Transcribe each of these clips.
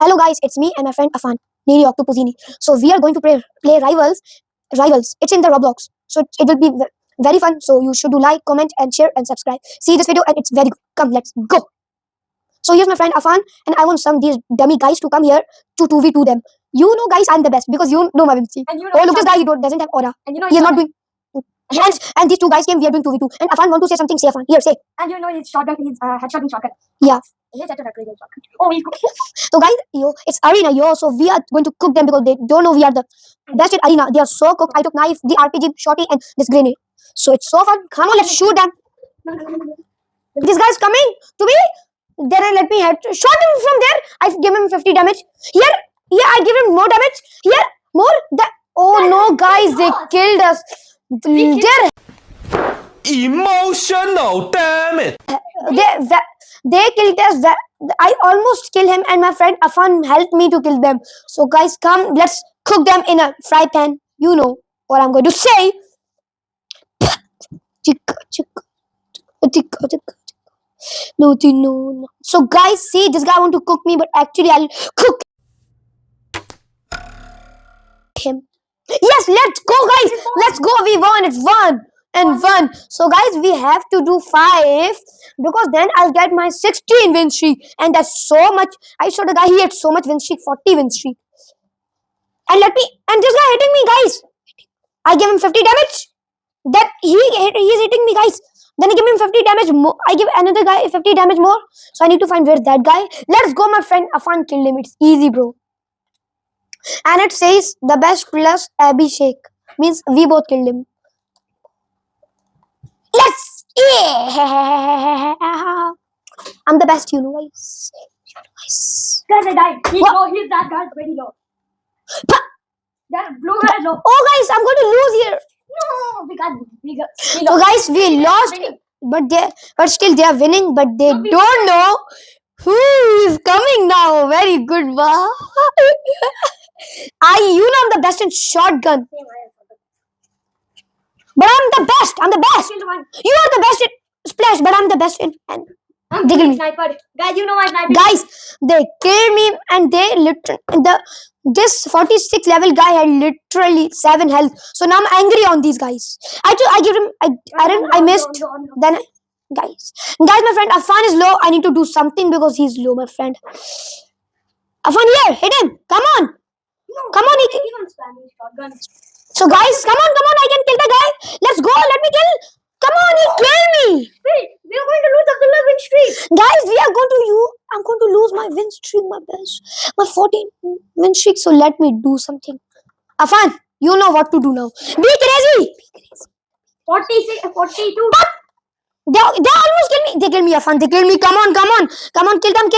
Hello guys, it's me and my friend Afan, Neri Octopusini. So we are going to play Rivals. Rivals. It's in the Roblox. So it will be very fun. So you should do like, comment, and share and subscribe. See this video and it's very good. Come, let's go. So here's my friend Afan, and I want some these dummy guys to come here to 2v2 them. You know, guys, I'm the best because you know my Vinci. And you know Oh, look, this guy, doesn't have aura. And you know He is not doing. And these two guys came, we are doing 2v2. And Afan want to say something, say Afan. Here, say. And you know his shotgun, his headshot in shotgun. Yeah. His headshot in shotgun. Oh, he's good. So guys, it's arena, so we are going to cook them because they don't know we are the best at arena. They are so cooked. I took knife, the RPG, shotty, and this grenade. So it's so fun. Come on, let's shoot them. This guy's coming to me. Then I let me head shot him from there. I give him 50 damage. Here, I give him more damage. Here, more. Oh no, guys, they killed us. They're Emotional, damn it! they killed us. I almost killed him, and my friend Afan helped me to kill them. So guys, come, let's cook them in a fry pan. You know what I'm going to say. No. So guys, see, this guy want to cook me, but actually I'll cook him. Yes, let's go, guys. Let's go. We won. It's one and one. So guys, we have to do 5 because then I'll get my 16 win streak, and that's so much. I saw the guy, he had so much win streak, 40 win streak. And this guy hitting me, guys. I give him 50 damage. That he's hitting me, guys. Then I give him 50 damage more. I give another guy 50 damage more. So I need to find where's that guy. Let's go, my friend Afan killed him. It's easy, bro. And it says the best plus Abhishek. Means we both killed him. Let's. Yeah. I'm the best, you know, guys. Guys, I died. He's low. He's that guy's very low. That blue guy is low. Oh, guys, I'm going to lose here. No, we got. So, guys, we lost. But still they are winning. But they don't know who is coming now. Very good, wow. I'm the best in shotgun. But I'm the best. You are the best in splash, but I'm the best in. I'm the sniper. Guys, you know my sniper. Guys, they killed me, and this 46 level guy had literally 7 health. So now I'm angry on these guys. I give him I missed. Then guys, my friend Afan is low. I need to do something because he's low, my friend. Afan, here, hit him. Come on. Come on, So guys, come on, I can kill the guy. Let's go, let me kill. Come on, he killed me. Wait, we are going to lose the win streak. Guys, I'm going to lose my win streak, my 14 win streak. So let me do something. Afan, you know what to do now. Be crazy. 46, 42. But they almost killed me. They killed me, Afan. They killed me. Come on. Kill them.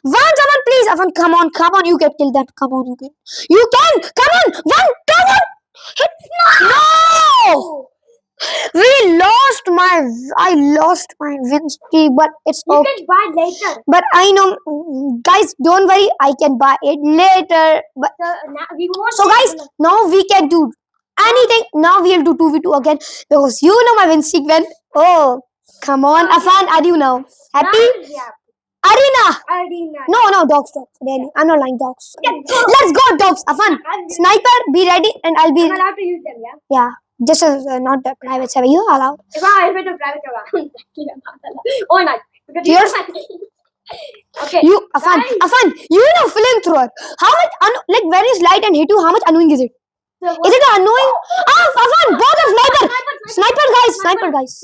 One, someone, please. Afan, come on. You can kill them. Come on, you can. You can. Come on. One, come on. Hit. No. I lost my win streak, but it's You okay. can buy later. But I know, guys, don't worry. I can buy it later. But so, guys, now we can do anything. Now we'll do 2v2 again because you know my win streak went. Oh, come on, Afan, are you now happy? Yeah. Arena. No. No, dogs. Really, I'm not lying, dogs. Yeah, go. Let's go, dogs. Afan, sniper, be ready, and I'll be. I'm allowed to use them, yeah? Yeah, just as not a private server. You are allowed. If I have a private server. Oh, no. Here's. Okay. You, Afan, you know flamethrower. How much, like when it's light and hit you, how much annoying is it? So Is it annoying? Afan, both are sniper. Sniper guys.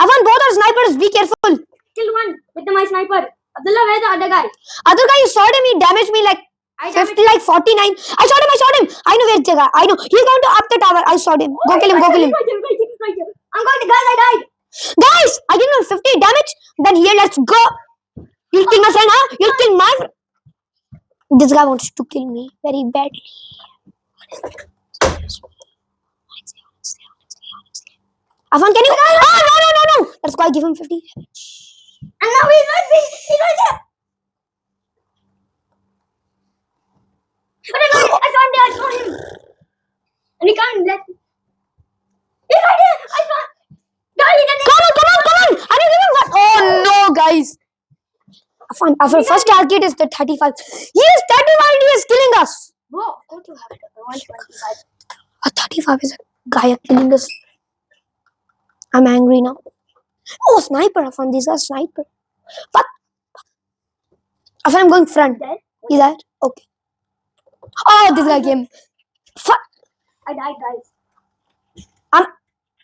Afan, both are snipers. Be careful. Kill one with my sniper. Abdullah, where's the other guy? Other guy, you shot him. He damaged me like 50, like 49. I shot him. I know where's the guy. I know. He's going to up the tower. I shot him. Go kill him. I'm going to, guys, I died. Guys, I give him 50 damage. Then here, let's go. You'll kill my friend, huh? You'll kill my friend. This guy wants to kill me very badly. Afan, can you? No. Let's go. I give him 50 damage. And now he's right there. I saw him. And he can't let. He's right there. I saw. Come on. Are you giving what? Oh no, guys. Fine. Our first target is the 35. He is 35 and he is killing us. Bro, don't you have it? 125. A 35 is a guy killing us. I'm angry now. Oh, sniper. Afan, these are sniper. But Afan, I'm going front. Dead? Is that okay? Oh, this guy came. Fuck. I died, guys.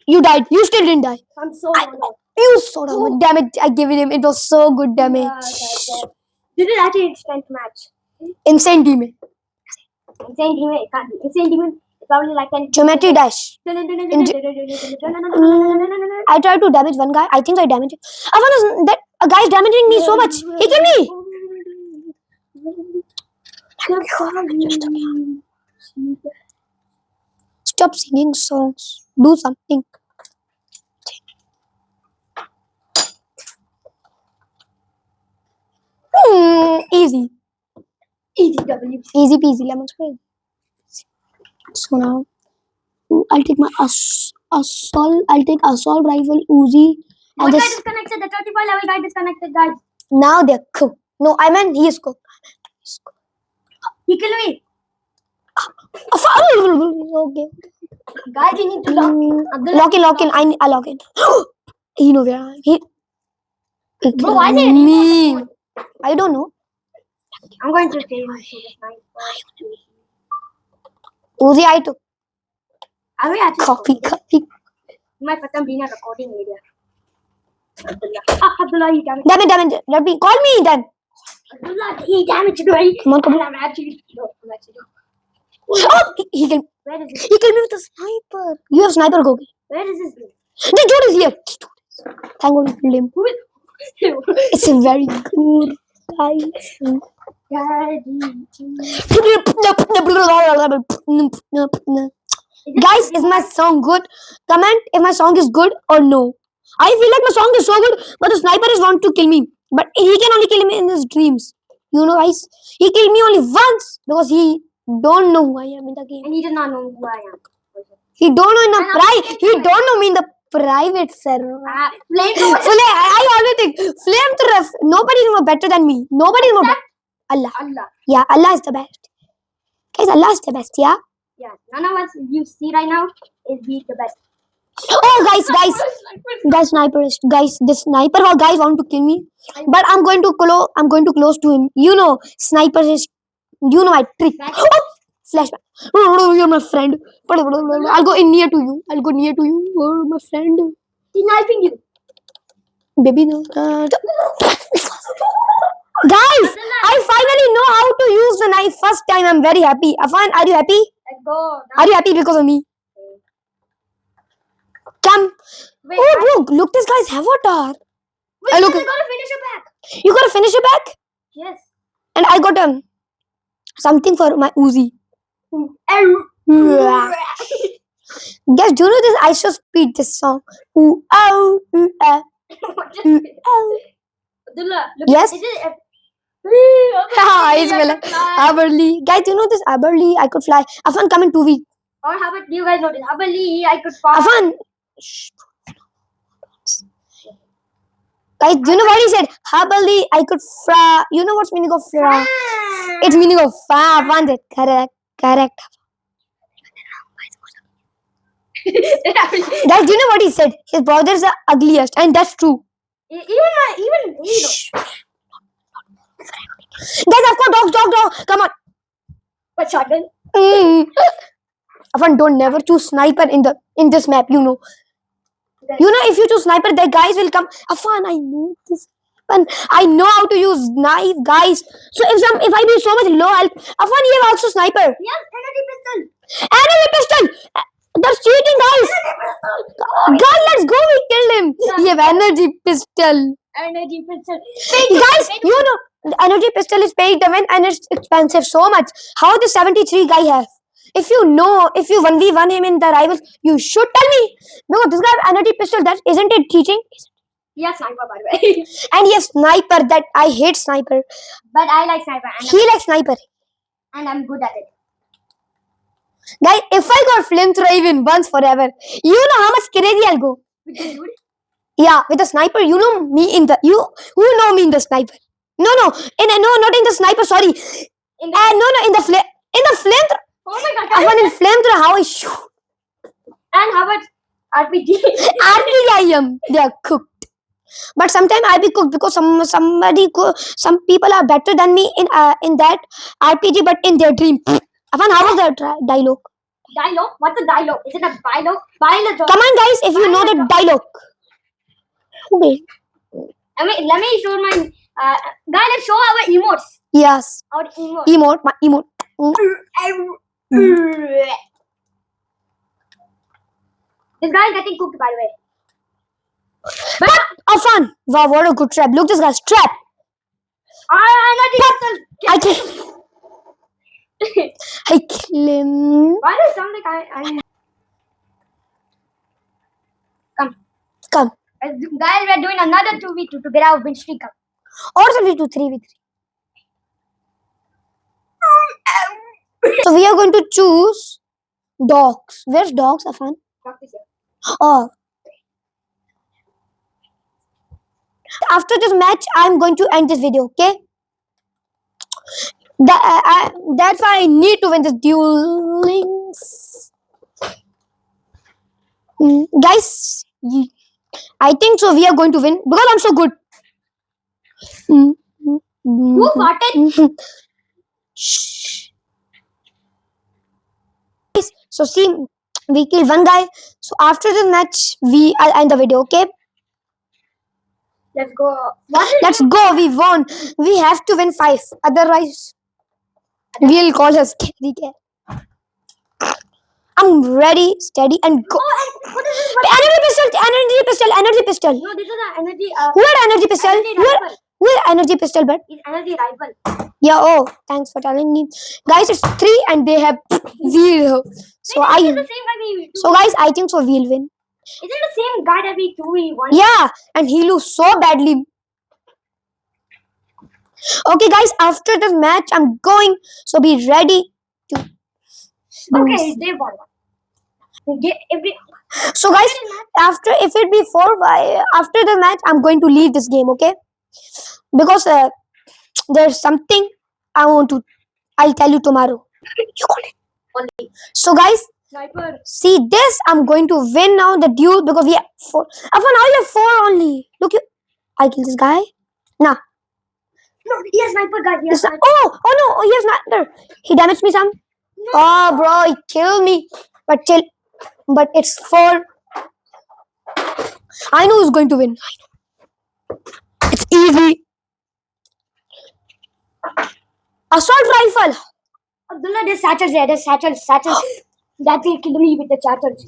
You died. You still didn't die. I'm so low. You saw how much damage I gave him. It was so good damage. This is actually instant match. Insane demon. Insane demon. It can't be. Insane demon. It's probably like 10. Geometry dash. I tried to damage one guy. I think I damaged him. Afan, that a guy is damaging me so much. He killed me. Stop singing songs. Do something. Easy. Easy W. Easy peasy lemon squeeze. So now I'll take my assault. I'll take assault rifle Uzi and One guy just disconnected. The 35 level guy disconnected, guys. now they're cooked. No, I meant he is cooked. He killed me. Okay. Guys, you need to lock. Lock in. I lock in. You know where I am. He Bro, why is it me? I don't know. I'm going to save my shit. Uzi, I took Are we actually copy. You might put them being a recording area. Abdullah, he damaged. Damn it. Let me call me then. Abdullah, he damaged me. Come on. And I'm actually. No, I'm actually. Oh, he killed. Where is this? He killed me with a sniper. You have sniper, Gogi. Where is this? The dude is here. Thank God you killed him. Who is? It's a very good guy. Guys, is my song good? Comment if my song is good or no. I feel like my song is so good, but the sniper is want to kill me. But he can only kill me in his dreams. You know, guys, he killed me only once because he don't know who I am in the game. And he does not know who I am. He don't know in the he don't know me in the private server. I always think flamethrower. Nobody is more better than me. Nobody is more better. Allah. Yeah, Allah is the best. Guys, Allah is the best. Yeah. Yeah. None of us you see right now is be the best. Oh, guys, sniper is this sniper guys want to kill me, but I'm going to close to him. You know, sniper is. You know my trick. Oh, flashback. You're my friend. I'll go in near to you. Oh, my friend. He's knifing you. Baby, no. Guys, I finally know how to use the knife first time. I'm very happy. Afan, are you happy? Let's go. Are you happy because of me? Come. Wait, Oh, look, this guy's avatar. Wait, look. you gotta finish it back. You gotta finish it back? Yes. And I got something for my Uzi. Guys, do you know this? I should speed this song. Ooh, oh, ooh, ooh, oh. Abdullah, look. Yes? Is it He's like Aberly. Guys, do you know this Aberly? I could fly. Afan, come in 2 weeks. Or how about you guys notice? Abali, I could fly. Afan. Shh. Guys, do you know what he said? Habali, I could fly. You know what's meaning of fly? It's meaning of fly. Afan said correct. Guys, do you know what he said? His brothers are ugliest, and that's true. Even you know. Shh. Guys, I've got dog. Come on. What shotgun? Afan, don't never choose sniper in this map. You know. You know, if you choose sniper, the guys will come. Afan, I know this. And I know how to use knife, guys. So if I be so much low health, Afan, you have also sniper. Yes, energy pistol. Enemy pistol. That's cheating, guys. Guys, let's go. We killed him. You have energy pistol. Energy pistol. Guys, you know, the energy pistol is paid to win and it's expensive so much. How the 73 guy have? If you 1v1 him in the rivals, you should tell me. No, this guy have energy pistol. That isn't it cheating? Yes, sniper by the way. And he has sniper. That I hate sniper. But I like sniper. He likes sniper. And I'm good at it. Guys, if I got flamethrower even once forever, you know how much crazy I'll go. With the dude? Yeah, with the sniper, you know me in the sniper. No, no, not in the sniper. Sorry. In the, No, in the flame. oh my god, Afan, in flamethrower, how I shoot. and how about RPG? RPIM, they are cooked. But sometimes I be cooked because some people are better than me in that RPG, but in their dream. Afan, how was that dialogue? Dialogue? What's the dialogue? Is it a dialogue? Dialogue. Come on, guys, if you know the dialogue. Okay. I mean, let me show my guys. Let's show our emotes. Yes. Our emotes. Emote. This guy is getting cooked, by the way. But Afan, wow, what a good trap. Look, this guy's trap. Energy pistol. I kill. I kill him. Why does it sound like I? Come. Guys, we're doing another 2v2 to get our win streak up. Or shall we do 3v3? So we are going to choose dogs. Where's dogs, Afan? Oh. After this match, I'm going to end this video, okay? That's why I need to win this duel links. Guys, I think so we are going to win because I'm so good. Who farted? Shh. So see, we killed one guy. So after this match, I'll end the video, okay? Let's go. Let's go. We won. We have to win 5. Otherwise, we'll call us carry cat. I'm ready, steady, and go. Oh, and what is this? Energy pistol. No, this is an energy. Who had energy pistol? Energy rifle. Who had energy pistol, but It's energy rifle. yeah. Oh, thanks for telling me, guys. It's 3 and they have 0. So Wait, I. is it the same guy we So guys, I think so we'll win. Is it the same guy that we 2v1? Yeah, and he lose so badly. Okay, guys. After this match, I'm going. So be ready to. Okay, they won. So guys, after if it be 4 by after the match, I'm going to leave this game, okay? Because there's something I'll tell you tomorrow. You got it. Only. So guys, Sniper. see this. I'm going to win now the duel because we have 4. Afan, now you have 4 only. Look, I kill this guy. No, he has sniper guy. He has sniper. Oh no, he has sniper. He damaged me some. No. Oh bro, he killed me. But chill. But it's 4. I know who's going to win. I know. It's easy. Assault rifle. Abdullah, there's satchels there. There's satchels. That will kill me with the satchels.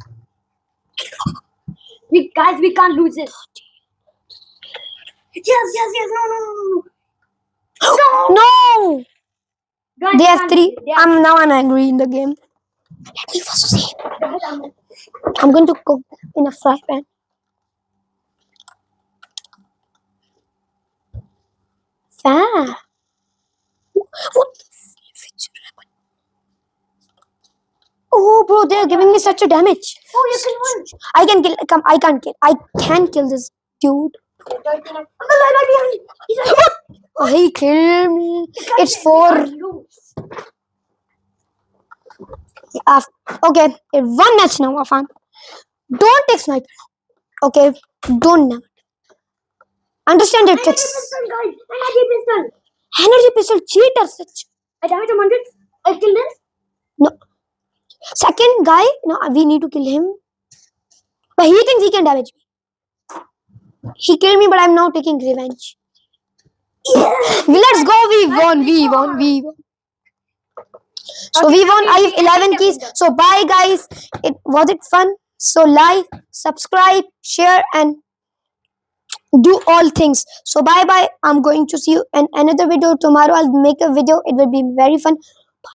Guys, we can't lose this. Yes. No. No. Guys, They we have can't 3. lose it. They have- I'm angry in the game. Let me first see. Guys, I'm going to cook in a fry pan. What? Oh, bro, they're giving me such a damage. Oh, you can win. I can kill. Come, I can't kill. I can kill this dude. Abdullah, right behind you. He's right here. Oh, he killed me. It's 4. Okay, it's 1 match now, Afan. Don't take sniper. Okay, don't never. Understand the Energy tricks. pistol, guys. Energy pistol. Energy pistol cheater. Such. I damage him 100. I killed him. No. Second guy, no, we need to kill him. But he thinks he can damage me. He killed me, but I'm now taking revenge. Yes. Let's go. We won. So we won. I have 11 keys. So bye, guys. Was it fun? So like, subscribe, share, and do all things. So bye. I'm going to see you in another video tomorrow. I'll make a video. It will be very fun.